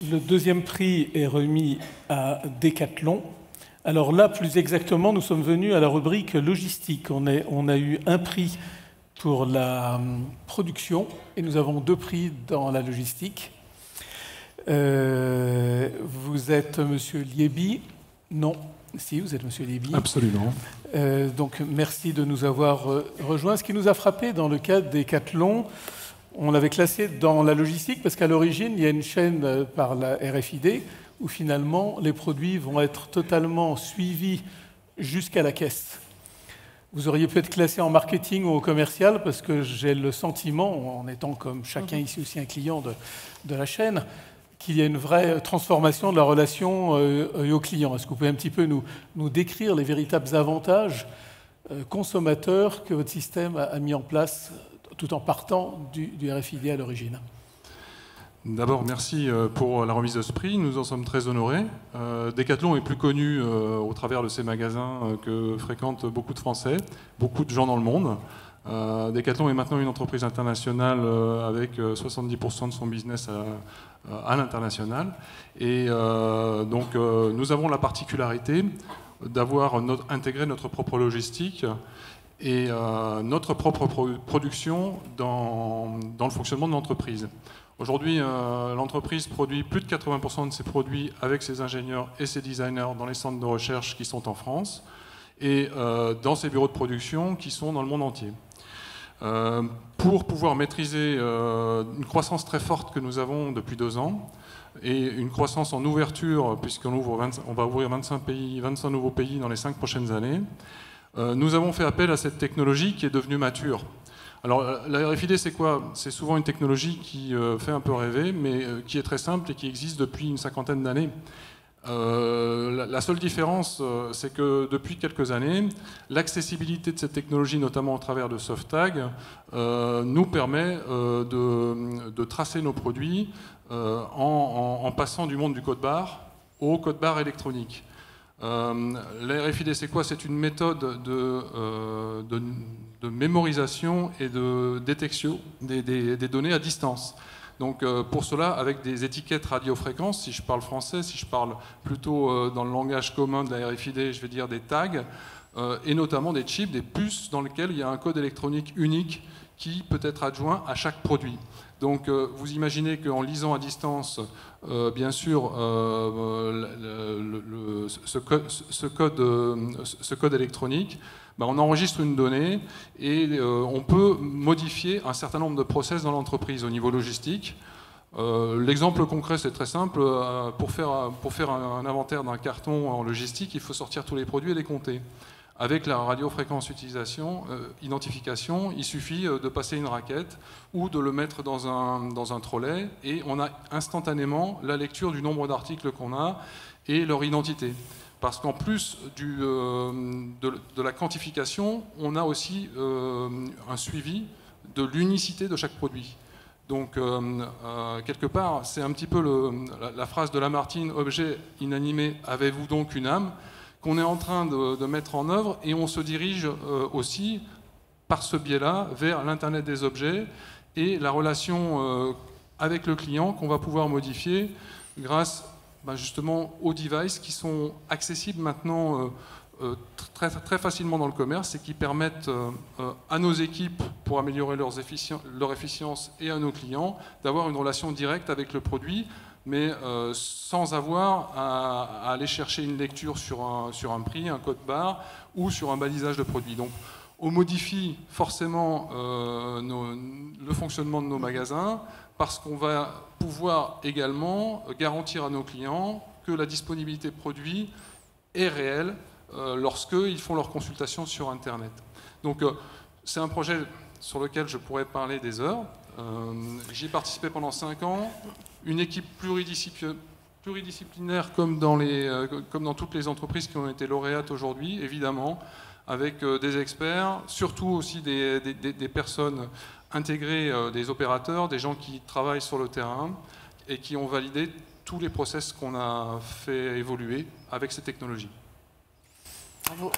Le deuxième prix est remis à Decathlon. Alors là, plus exactement, nous sommes venus à la rubrique logistique. On a eu un prix pour la production et nous avons 2 prix dans la logistique. Vous êtes Monsieur Liébi? Non. Si, vous êtes Monsieur Liébi. Absolument. Donc merci de nous avoir rejoints. Ce qui nous a frappé dans le cas des Decathlon, on l'avait classé dans la logistique parce qu'à l'origine, il y a une chaîne par la RFID où finalement les produits vont être totalement suivis jusqu'à la caisse. Vous auriez pu être classé en marketing ou au commercial parce que j'ai le sentiment, en étant comme chacun ici aussi un client de la chaîne, qu'il y a une vraie transformation de la relation au client. Est-ce que vous pouvez un petit peu nous décrire les véritables avantages consommateurs que votre système a mis en place tout en partant du RFID à l'origine? D'abord, merci pour la remise de ce prix. Nous en sommes très honorés. Decathlon est plus connu au travers de ces magasins que fréquentent beaucoup de Français, beaucoup de gens dans le monde. Decathlon est maintenant une entreprise internationale avec 70% de son business à l'international. Et donc, nous avons la particularité d'avoir intégré notre propre logistique et notre propre production dans le fonctionnement de l'entreprise. Aujourd'hui, l'entreprise produit plus de 80% de ses produits avec ses ingénieurs et ses designers dans les centres de recherche qui sont en France et dans ses bureaux de production qui sont dans le monde entier. Pour pouvoir maîtriser une croissance très forte que nous avons depuis 2 ans et une croissance en ouverture, puisqu'on va ouvrir 25 nouveaux pays dans les 5 prochaines années, nous avons fait appel à cette technologie qui est devenue mature. Alors la RFID, c'est quoi? C'est souvent une technologie qui fait un peu rêver, mais qui est très simple et qui existe depuis une 50aine d'années. La seule différence, c'est que depuis quelques années, l'accessibilité de cette technologie, notamment au travers de SoftTag, nous permet de tracer nos produits en passant du monde du code-barre au code-barre électronique. La RFID, c'est quoi? C'est une méthode de mémorisation et de détection des données à distance. Donc pour cela, avec des étiquettes radiofréquences, si je parle français, si je parle plutôt dans le langage commun de la RFID, je vais dire des tags, et notamment des chips, des puces dans lesquelles il y a un code électronique unique qui peut être adjoint à chaque produit. Donc vous imaginez qu'en lisant à distance, bien sûr, ce code électronique, on enregistre une donnée et on peut modifier un certain nombre de process dans l'entreprise au niveau logistique. L'exemple concret, c'est très simple. Pour faire un inventaire d'un carton en logistique, il faut sortir tous les produits et les compter. Avec la radiofréquence identification, il suffit de passer une raquette ou de le mettre dans un trolley et on a instantanément la lecture du nombre d'articles qu'on a et leur identité. Parce qu'en plus de la quantification, on a aussi un suivi de l'unicité de chaque produit. Donc, quelque part, c'est un petit peu la phrase de Lamartine, « Objet inanimé, avez-vous donc une âme ?» qu'on est en train de mettre en œuvre et on se dirige aussi, par ce biais-là, vers l'Internet des objets et la relation avec le client qu'on va pouvoir modifier grâce justement aux devices qui sont accessibles maintenant très facilement dans le commerce et qui permettent à nos équipes, pour améliorer leur efficience et à nos clients, d'avoir une relation directe avec le produit, mais sans avoir à aller chercher une lecture sur un prix, un code barre ou sur un balisage de produit. Donc on modifie forcément le fonctionnement de nos magasins parce qu'on va pouvoir également garantir à nos clients que la disponibilité de produits est réelle lorsqu'ils font leur consultation sur Internet. Donc c'est un projet sur lequel je pourrais parler des heures. J'y ai participé pendant 5 ans. Une équipe pluridisciplinaire comme dans toutes les entreprises qui ont été lauréates aujourd'hui, évidemment, avec des experts, surtout aussi des personnes intégrées, des opérateurs, des gens qui travaillent sur le terrain et qui ont validé tous les process qu'on a fait évoluer avec ces technologies. Bravo.